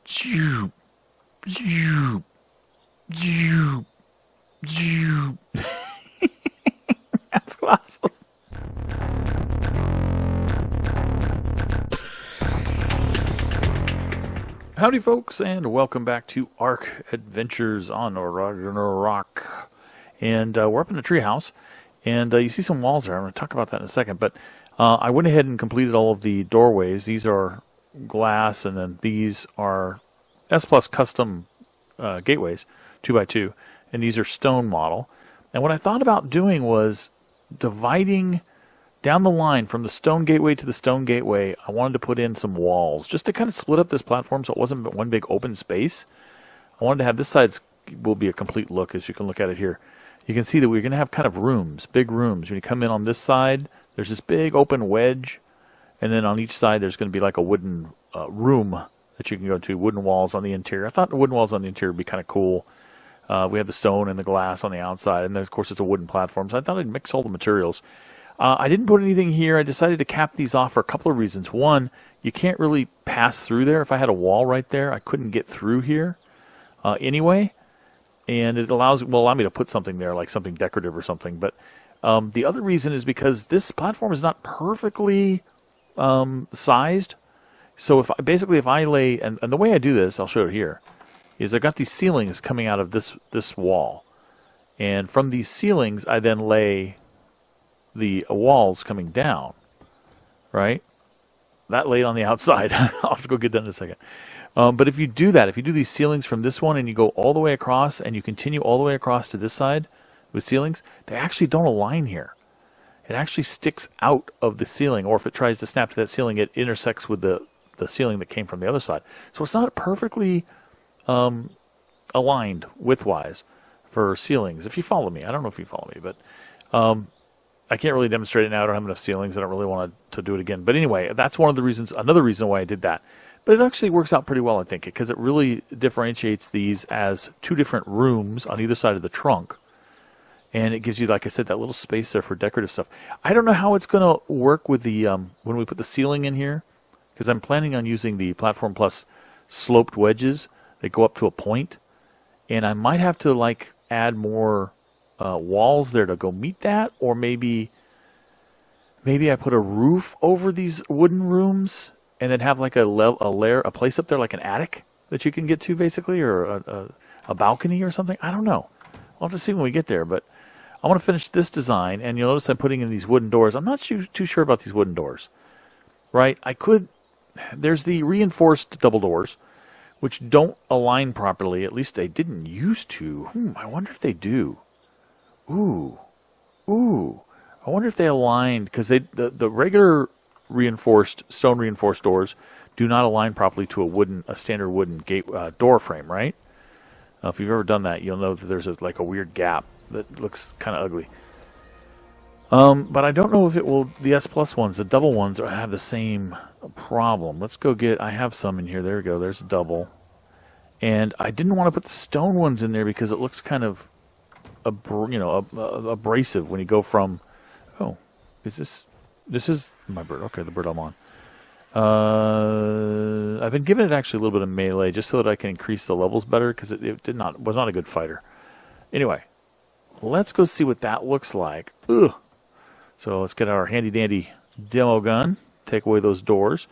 Zoop, zoop, zoop, zoop. That's awesome. Howdy, folks, and welcome back to ARK Adventures on Ragnarok. And we're up in the treehouse, and you see some walls there. I'm going to talk about that in a second. But I went ahead and completed all of the doorways. These are glass, and then these are S Plus custom gateways, 2x2, and these are stone model. And what I thought about doing was dividing down the line from the stone gateway to the stone gateway. I wanted to put in some walls just to kind of split up this platform so it wasn't one big open space. I wanted to have this side will be a complete look, as you can look at it here. You can see that we're going to have kind of rooms, big rooms. When you come in on this side, there's this big open wedge, and then on each side there's going to be like a wooden room that you can go to, wooden walls on the interior. I thought the wooden walls on the interior would be kind of cool. We have the stone and the glass on the outside, and then of course it's a wooden platform, so I thought I'd mix all the materials. I didn't put anything here. I decided to cap these off for a couple of reasons. One, you can't really pass through there. If I had a wall right there, I couldn't get through here anyway. And it will allow me to put something there, like something decorative or something. But the other reason is because this platform is not perfectly sized. So if I lay, and the way I do this, I'll show it here, is I've got these ceilings coming out of this wall. And from these ceilings, I then lay the walls coming down, right? That laid on the outside. I'll have to go get that in a second. But if you do that, if you do these ceilings from this one and you go all the way across and you continue all the way across to this side with ceilings, they actually don't align here. It actually sticks out of the ceiling, or if it tries to snap to that ceiling, it intersects with the ceiling that came from the other side. So it's not perfectly aligned width-wise for ceilings. If you follow me, I don't know if you follow me, but I can't really demonstrate it now. I don't have enough ceilings. I don't really want to do it again. But anyway, that's one of the reasons, another reason why I did that. But it actually works out pretty well, I think, because it really differentiates these as two different rooms on either side of the trunk. And it gives you, like I said, that little space there for decorative stuff. I don't know how it's going to work with the when we put the ceiling in here, because I'm planning on using the Platform Plus sloped wedges that go up to a point. And I might have to like add more walls there to go meet that, or maybe I put a roof over these wooden rooms and then have like a place up there, like an attic that you can get to, basically, or a balcony or something. I don't know. I'll have to see when we get there, but I want to finish this design, and you'll notice I'm putting in these wooden doors. I'm not too sure about these wooden doors, right? There's the reinforced double doors, which don't align properly. At least they didn't used to. I wonder if they do. Ooh. I wonder if they aligned, because the regular stone reinforced doors do not align properly to a standard wooden gate door frame, right? If you've ever done that, you'll know that there's like a weird gap that looks kind of ugly. But I don't know if it will. The S Plus ones, the double ones, have the same problem. Let's go get. I have some in here. There we go. There's a double, and I didn't want to put the stone ones in there because it looks kind of abrasive when you go from. Oh, This is my bird. Okay, the bird I'm on. I've been giving it actually a little bit of melee just so that I can increase the levels better, because it was not a good fighter. Anyway, let's go see what that looks like. Ugh. So let's get our handy dandy demo gun, take away those doors,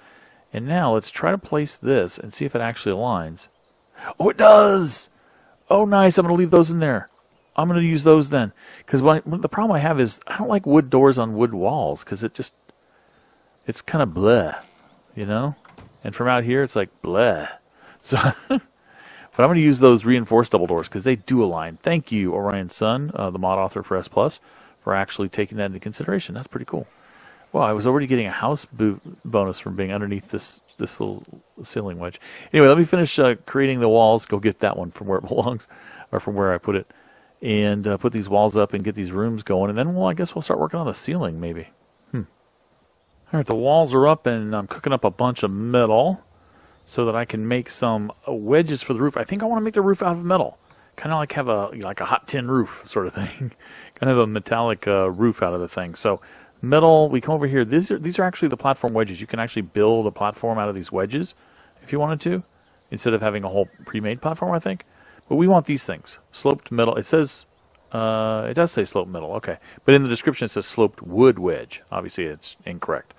and now let's try to place this and see if it actually aligns. Oh, it does! Oh, nice. I'm going to leave those in there. I'm going to use those then, because the problem I have is I don't like wood doors on wood walls, because it's kind of bleh, you know? And from out here, it's like bleh. So, but I'm going to use those reinforced double doors, because they do align. Thank you, Orion Sun, the mod author for S+, for actually taking that into consideration. That's pretty cool. Well, I was already getting a house bonus from being underneath this little ceiling wedge. Anyway, let me finish creating the walls. Go get that one from where it belongs, or from where I put it. And put these walls up and get these rooms going. And then, I guess we'll start working on the ceiling, maybe. All right, the walls are up, and I'm cooking up a bunch of metal so that I can make some wedges for the roof. I think I want to make the roof out of metal. Kind of like have a hot tin roof sort of thing. Kind of a metallic roof out of the thing. So metal, we come over here. These are actually the platform wedges. You can actually build a platform out of these wedges if you wanted to. instead of having a whole pre-made platform, I think. But we want these things. Sloped metal. It says, it does say sloped metal, okay. But in the description it says sloped wood wedge. Obviously it's incorrect.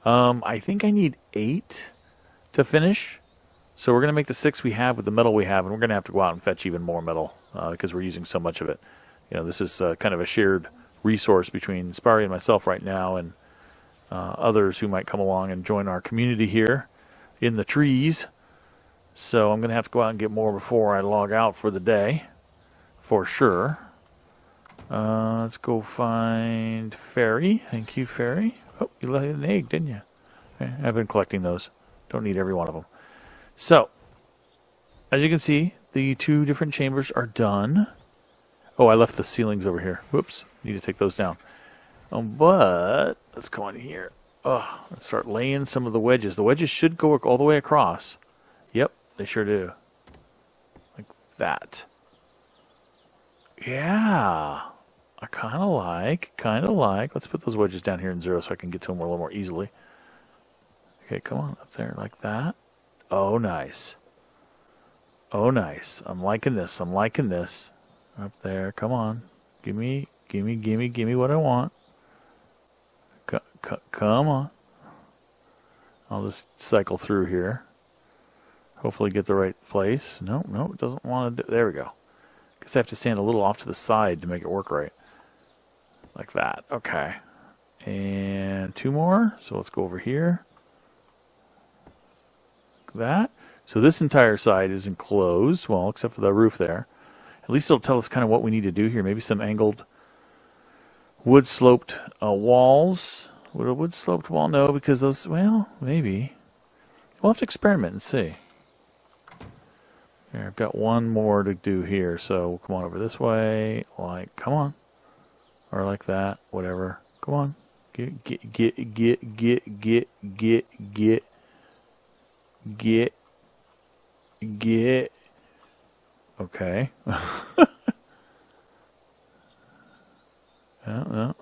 I think I need 8 to finish. So we're going to make the 6 we have with the metal we have, and we're going to have to go out and fetch even more metal because we're using so much of it. You know, this is kind of a shared resource between Sparry and myself right now, and others who might come along and join our community here in the trees. So I'm going to have to go out and get more before I log out for the day, for sure. Let's go find Fairy. Thank you, Fairy. Oh, you laid an egg, didn't you? Okay, I've been collecting those. Don't need every one of them. So, as you can see, the 2 different chambers are done. Oh, I left the ceilings over here. Whoops, need to take those down. But let's go in here. Let's start laying some of the wedges. The wedges should go all the way across. Yep, they sure do. Like that. Yeah. I kind of like. Let's put those wedges down here in 0 so I can get to them a little more easily. Okay, come on, up there like that. Oh, nice. Oh, nice. I'm liking this. Up there, come on. Give me what I want. Come on. I'll just cycle through here. Hopefully get the right place. No, it doesn't want to do. There we go. Guess I have to stand a little off to the side to make it work right. Like that. Okay. And 2 more. So let's go over here. Like that. So this entire side is enclosed. Well, except for the roof there. At least it'll tell us kind of what we need to do here. Maybe some angled wood-sloped walls. Would a wood-sloped wall? No, because those, well, maybe. We'll have to experiment and see. Here, I've got one more to do here, so we'll come on over this way. Like, come on. Or like that, whatever. Come on. Get. Okay. No.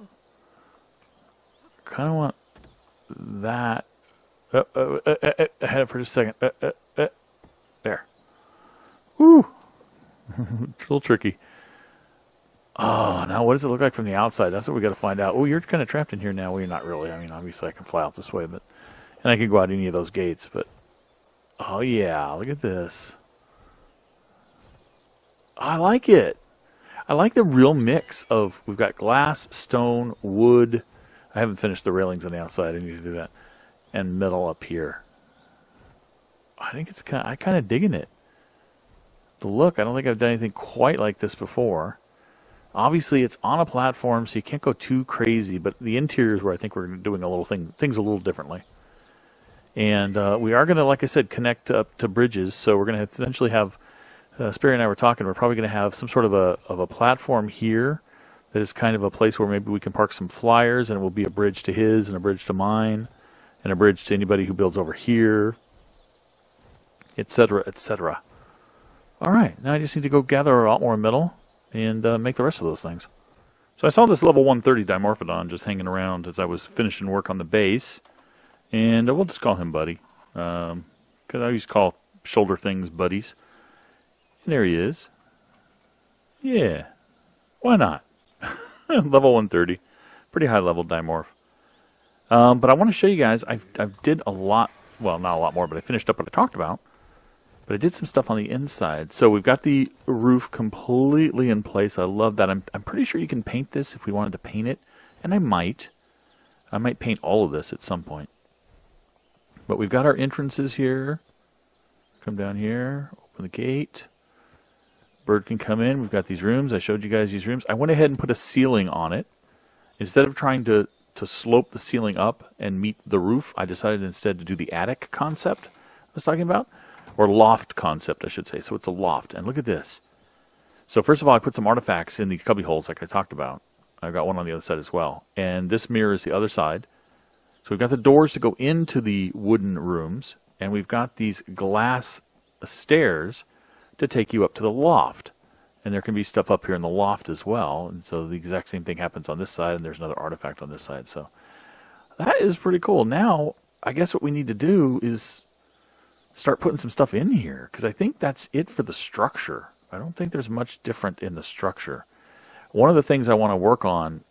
Kind of want that. I had it for just a second. There. Woo! It's a little tricky. Oh, now what does it look like from the outside? That's what we got to find out. Oh, you're kind of trapped in here now. Well, you're not really. I mean, obviously I can fly out this way, but and I can go out any of those gates, but oh yeah, look at this. I like it. I like the real mix of, we've got glass, stone, wood. I haven't finished the railings on the outside. I need to do that. And metal up here. I think it's I kind of digging it. The look, I don't think I've done anything quite like this before. Obviously, it's on a platform, so you can't go too crazy. But the interior is where I think we're doing a little things a little differently. And we are going to, like I said, connect up to bridges. So we're going to eventually have, Sperry and I were talking, we're probably going to have some sort of a platform here that is kind of a place where maybe we can park some flyers, and it will be a bridge to his and a bridge to mine and a bridge to anybody who builds over here, etc., etc. All right, now I just need to go gather a lot more metal and make the rest of those things. So I saw this level 130 Dimorphodon just hanging around as I was finishing work on the base, and we'll just call him Buddy, because I used to call shoulder things buddies. And there he is. Yeah, why not? Level 130, pretty high level Dimorph. But I want to show you guys, I did a lot, well, not a lot more, but I finished up what I talked about. But I did some stuff on the inside. So we've got the roof completely in place. I love that. I'm pretty sure you can paint this if we wanted to paint it. And I might. I might paint all of this at some point. But we've got our entrances here. Come down here, open the gate. Bird can come in. We've got these rooms. I showed you guys these rooms. I went ahead and put a ceiling on it. Instead of trying to slope the ceiling up and meet the roof, I decided instead to do the attic concept I was talking about. Or loft concept, I should say. So it's a loft. And look at this. So first of all, I put some artifacts in the cubby holes like I talked about. I've got one on the other side as well. And this mirrors the other side. So we've got the doors to go into the wooden rooms. And we've got these glass stairs to take you up to the loft. And there can be stuff up here in the loft as well. And so the exact same thing happens on this side. And there's another artifact on this side. So that is pretty cool. Now, I guess what we need to do is start putting some stuff in here, because I think that's it for the structure. I don't think there's much different in the structure. One of the things I want to work on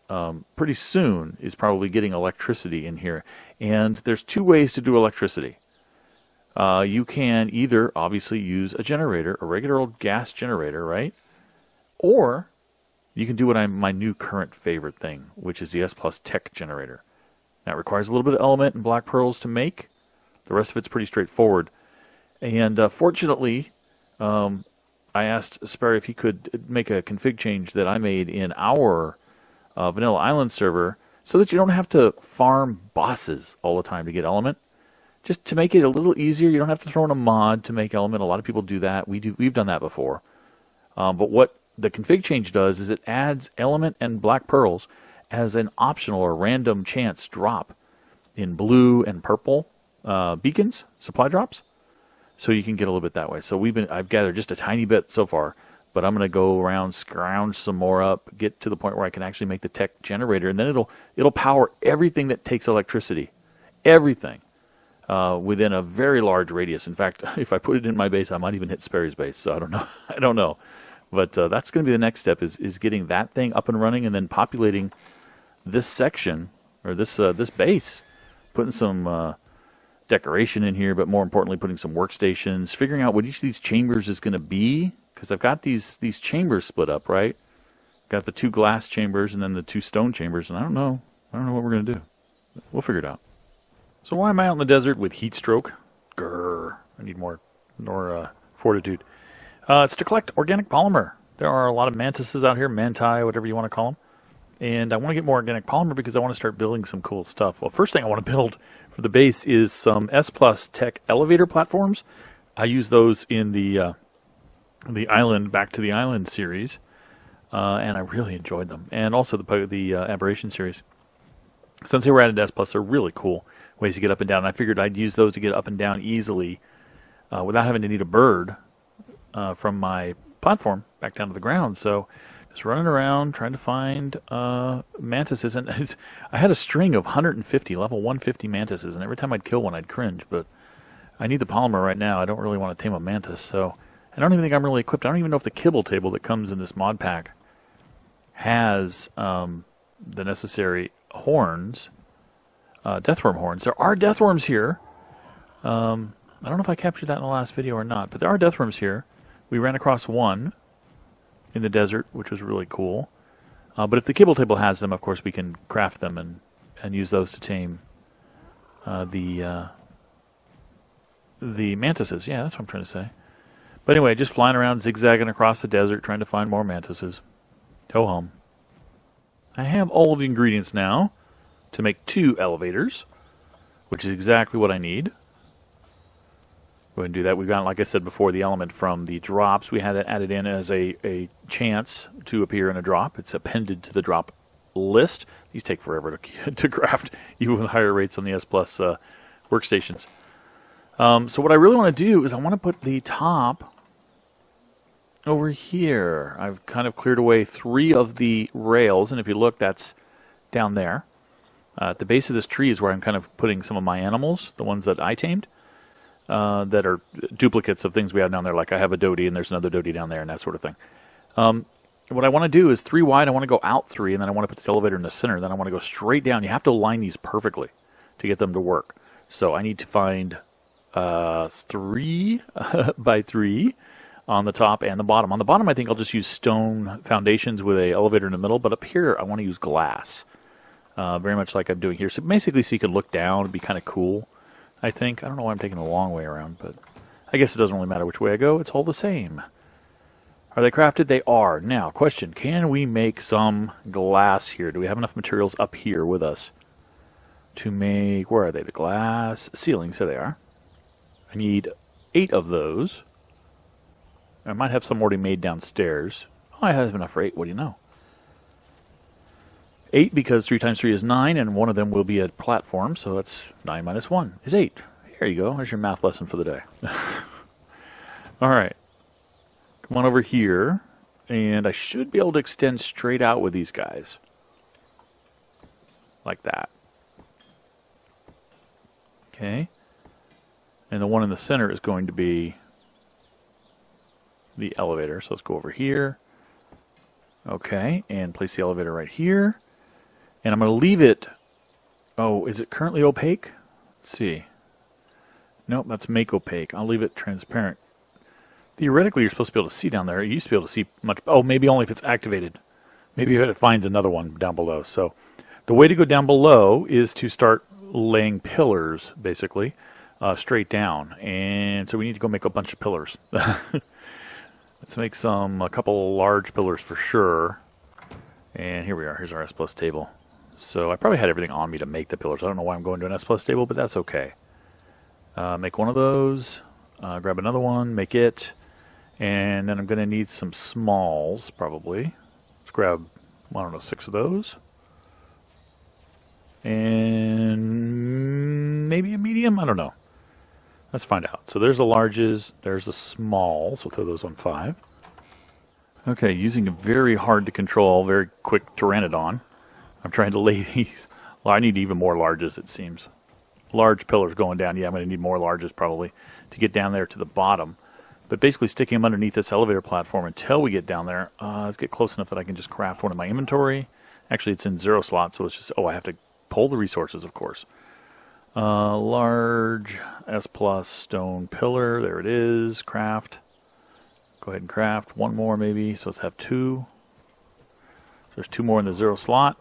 pretty soon is probably getting electricity in here. And there's two ways to do electricity. You can either obviously use a generator, a regular old gas generator, right? Or you can do my new current favorite thing, which is the S Plus Tech generator. That requires a little bit of element and black pearls to make. The rest of it's pretty straightforward. And fortunately, I asked Sperry if he could make a config change that I made in our Vanilla Island server so that you don't have to farm bosses all the time to get element. Just to make it a little easier, you don't have to throw in a mod to make element. A lot of people do that. We've done that before. But what the config change does is it adds element and black pearls as an optional or random chance drop in blue and purple beacons, supply drops. So you can get a little bit that way. So I've gathered just a tiny bit so far, but I'm going to go around, scrounge some more up, get to the point where I can actually make the tech generator, and then it'll power everything that takes electricity, everything, within a very large radius. In fact, if I put it in my base, I might even hit Sperry's base. So I don't know. I don't know, but that's going to be the next step is getting that thing up and running, and then populating this section or this base, putting some decoration in here, but more importantly, putting some workstations, figuring out what each of these chambers is going to be, because I've got these chambers split up, right? Got the 2 glass chambers and then the 2 stone chambers, and I don't know what we're going to do. We'll figure it out. So why am I out in the desert with heat stroke? Grrr. I need more fortitude. It's to collect organic polymer. There are a lot of mantises out here, manti, whatever you want to call them. And I want to get more organic polymer because I want to start building some cool stuff. Well, first thing I want to build for the base is some S Plus Tech elevator platforms. I use those in the Island, Back to the Island series, and I really enjoyed them. And also the Aberration series. Since they were added to S Plus, they're really cool ways to get up and down. And I figured I'd use those to get up and down easily without having to need a bird from my platform back down to the ground. So just running around trying to find mantises, and I had a string of 150 level 150 mantises, and every time I'd kill one I'd cringe, but I need the polymer right now. I don't really want to tame a mantis, so I don't even think I'm really equipped. I don't even know if the kibble table that comes in this mod pack has the necessary horns, deathworm horns. There are deathworms here. I don't know if I captured that in the last video or not, but there are deathworms here. We ran across one in the desert, which was really cool. But if the kibble table has them, of course, we can craft them and use those to tame the mantises. Yeah, that's what I'm trying to say. But anyway, just flying around, zigzagging across the desert, trying to find more mantises. Ho hum. I have all of the ingredients now to make 2 elevators, which is exactly what I need. Go ahead and do that. We've got, like I said before, the element from the drops. We had that added in as a chance to appear in a drop. It's appended to the drop list. These take forever to craft, even with higher rates on the S Plus workstations. So what I really want to do is I want to put the top over here. I've kind of cleared away 3 of the rails, and if you look, that's down there. At the base of this tree is where I'm kind of putting some of my animals, the ones that I tamed. That are duplicates of things we have down there, like I have a Doty and there's another Doty down there and that sort of thing. What I want to do is 3 wide, I want to go out 3, and then I want to put the elevator in the center, then I want to go straight down. You have to align these perfectly to get them to work. So I need to find 3 by 3 on the top and the bottom. On the bottom, I think I'll just use stone foundations with a elevator in the middle, but up here I want to use glass, very much like I'm doing here. So basically, so you can look down, it'd be kind of cool. I think. I don't know why I'm taking the long way around, but I guess it doesn't really matter which way I go. It's all the same. Are they crafted? They are. Now, question, can we make some glass here? Do we have enough materials up here with us to make, where are they? The glass ceilings. There they are. I need 8 of those. I might have some already made downstairs. Oh, I have enough for 8. What do you know? 8 because 3 times 3 is 9, and one of them will be a platform, so that's 9 minus 1 is 8. Here you go. There's your math lesson for the day. All right. Come on over here, and I should be able to extend straight out with these guys. Like that. Okay. And the one in the center is going to be the elevator. So let's go over here. Okay, and place the elevator right here. And I'm going to leave it... Oh, is it currently opaque? Let's see. Nope, that's make opaque. I'll leave it transparent. Theoretically, you're supposed to be able to see down there. You used to be able to see much... Oh, maybe only if it's activated. Maybe if it finds another one down below. So the way to go down below is to start laying pillars, basically, straight down. And so we need to go make a bunch of pillars. Let's make a couple large pillars for sure. And here we are. Here's our S plus table. So I probably had everything on me to make the pillars. I don't know why I'm going to an S plus table, but that's okay. Make one of those. Grab another one. Make it. And then I'm going to need some smalls, probably. Let's grab, I don't know, 6 of those. And maybe a medium? I don't know. Let's find out. So there's the larges. There's the smalls. We'll throw those on 5. Okay, using a very hard to control, very quick Pteranodon. I'm trying to lay these. Well, I need even more larges, it seems. Large pillars going down. Yeah, I'm going to need more larges probably to get down there to the bottom. But basically sticking them underneath this elevator platform until we get down there. Let's get close enough that I can just craft one in my inventory. Actually, it's in 0 slot, so it's just... Oh, I have to pull the resources, of course. Large S plus stone pillar. There it is. Craft. Go ahead and craft one more maybe. So let's have 2. So there's 2 more in the 0 slot.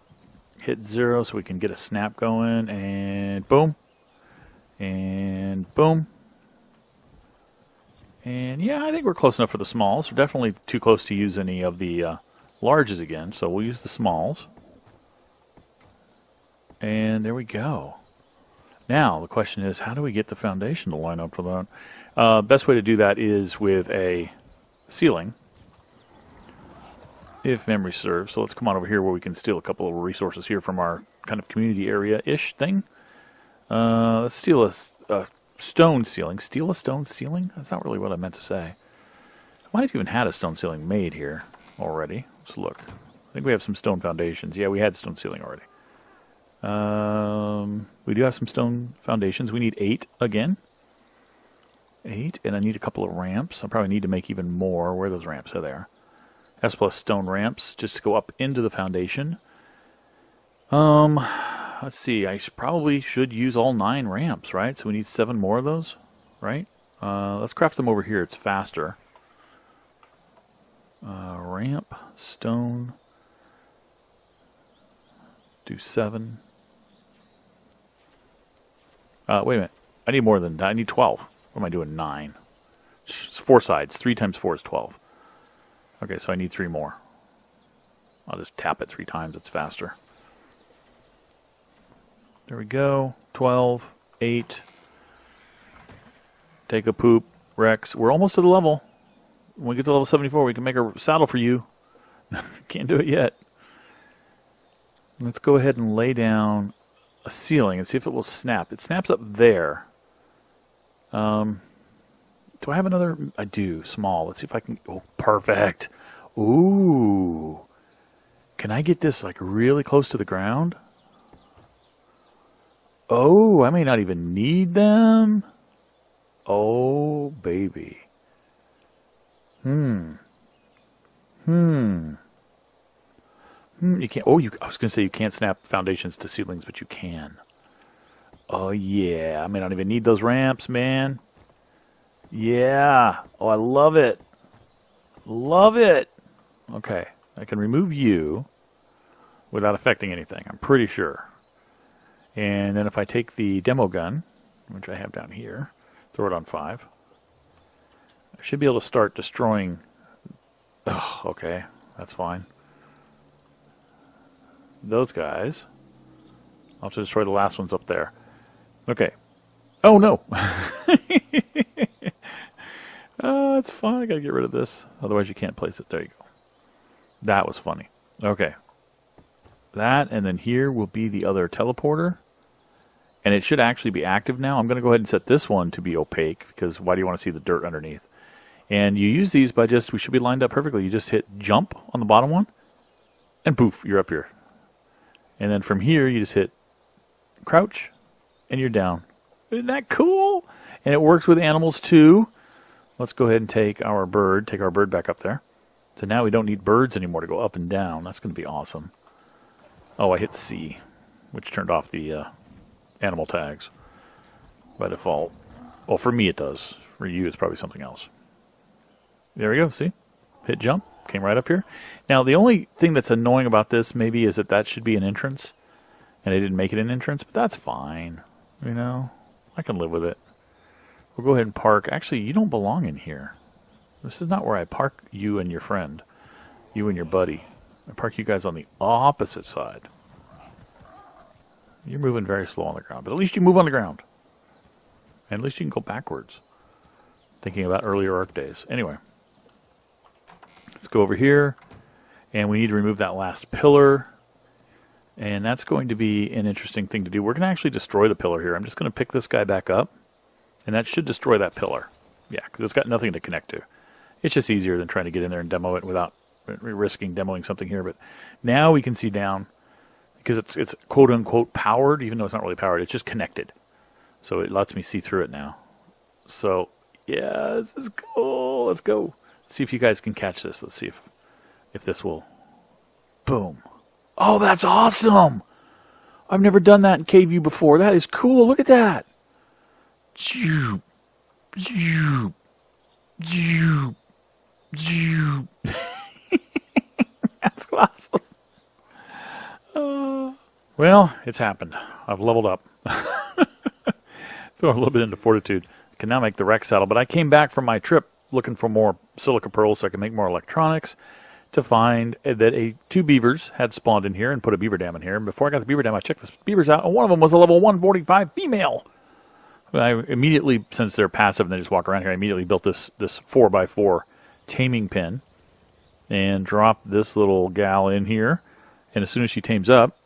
Hit 0 so we can get a snap going. And boom. And boom. And yeah, I think we're close enough for the smalls. We're definitely too close to use any of the larges again. So we'll use the smalls. And there we go. Now, the question is, how do we get the foundation to line up for that? Best way to do that is with a ceiling, if memory serves. So let's come on over here where we can steal a couple of resources here from our kind of community area-ish thing. Let's steal a stone ceiling. Steal a stone ceiling? That's not really what I meant to say. I might have even had a stone ceiling made here already. Let's look. I think we have some stone foundations. Yeah, we had stone ceiling already. We do have some stone foundations. We need 8 again. 8, and I need a couple of ramps. I probably need to make even more. Where are those ramps? Oh, there. S plus stone ramps, just to go up into the foundation. Let's see. I probably should use all 9 ramps, right? So we need 7 more of those, right? Let's craft them over here. It's faster. Ramp, stone. Do 7. Wait a minute. I need more than that. I need 12. What am I doing? 9. It's 4 sides. 3 times 4 is 12. Okay, so I need 3 more. I'll just tap it 3 times. It's faster. There we go. 12, 8. Take a poop. Rex. We're almost to the level. When we get to level 74, we can make a saddle for you. Can't do it yet. Let's go ahead and lay down a ceiling and see if it will snap. It snaps up there. Do I have another? I do. Small. Let's see if I can... Oh, perfect. Ooh. Can I get this like really close to the ground? Oh, I may not even need them. Oh, baby. You can't. Oh, I was going to say you can't snap foundations to ceilings, but you can. Oh, yeah. I may not even need those ramps, man. Yeah. Oh, I love it. Love it. Okay. I can remove you without affecting anything, I'm pretty sure. And then if I take the demo gun, which I have down here, throw it on 5, I should be able to start destroying... Oh, okay. That's fine. Those guys. I'll have to destroy the last ones up there. Okay. Oh, no. It's fine. I gotta get rid of this. Otherwise you can't place it. There you go. That was funny. Okay. That, and then here will be the other teleporter. And it should actually be active now. I'm going to go ahead and set this one to be opaque, because why do you want to see the dirt underneath? And you use these by just, we should be lined up perfectly. You just hit jump on the bottom one, and poof, you're up here. And then from here, you just hit crouch, and you're down. Isn't that cool? And it works with animals too. Let's go ahead and take our bird back up there. So now we don't need birds anymore to go up and down. That's going to be awesome. Oh, I hit C, which turned off the animal tags by default. Well, for me it does. For you, it's probably something else. There we go, see? Hit jump, came right up here. Now, the only thing that's annoying about this maybe is that should be an entrance, and they didn't make it an entrance, but that's fine. You know, I can live with it. We'll go ahead and park. Actually, you don't belong in here. This is not where I park you and your friend, you and your buddy. I park you guys on the opposite side. You're moving very slow on the ground, but at least you move on the ground. And at least you can go backwards. Thinking about earlier ARK days. Anyway, let's go over here, and we need to remove that last pillar. And that's going to be an interesting thing to do. We're going to actually destroy the pillar here. I'm just going to pick this guy back up, and that should destroy that pillar. Yeah, because it's got nothing to connect to. It's just easier than trying to get in there and demo it without risking demoing something here. But now we can see down, because it's quote-unquote powered, even though it's not really powered. It's just connected. So it lets me see through it now. So, yeah, this is cool. Let's go. See if you guys can catch this. Let's see if this will... Boom. Oh, that's awesome! I've never done that in cave view before. That is cool. Look at that. Zoop. Zoop. Zoop. Zoop. That's awesome. Well, it's happened. I've leveled up. Throw a little bit into fortitude. I can now make the wreck saddle, but I came back from my trip looking for more silica pearls so I can make more electronics to find that two beavers had spawned in here and put a beaver dam in here. And before I got the beaver dam, I checked the beavers out, and one of them was a level 145 female. I immediately, since they're passive and they just walk around here, I immediately built this 4x4 taming pen and dropped this little gal in here. And as soon as she tames up,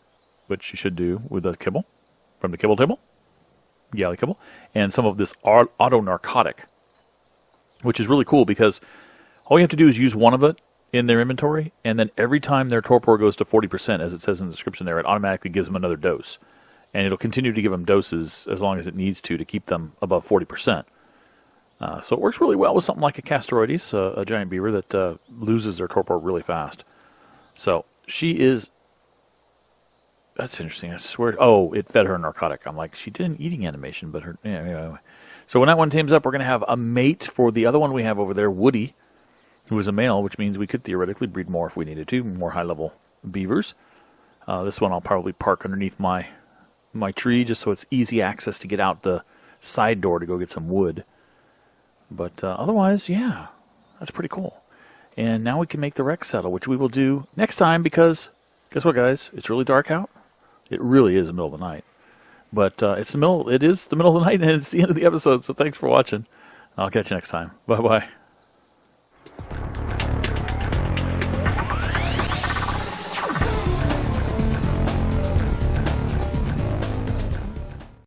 which she should do with the kibble from the kibble table, galley kibble, and some of this auto narcotic, which is really cool because all you have to do is use one of it in their inventory, and then every time their torpor goes to 40%, as it says in the description there, it automatically gives them another dose. And it'll continue to give them doses as long as it needs to keep them above 40%. So it works really well with something like a Castoroides, a giant beaver that loses their torpor really fast. So she is... That's interesting. I swear... Oh, it fed her a narcotic. I'm like, she did an eating animation, but her... Yeah, anyway. So when that one tames up, we're going to have a mate for the other one we have over there, Woody, who is a male, which means we could theoretically breed more if we needed to, more high-level beavers. This one I'll probably park underneath my tree just so it's easy access to get out the side door to go get some wood. But otherwise, yeah, that's pretty cool. And now we can make the wreck saddle, which we will do next time because, guess what, guys? It's really dark out. It really is the middle of the night. But it is the middle of the night, and it's the end of the episode, so thanks for watching. I'll catch you next time. Bye-bye.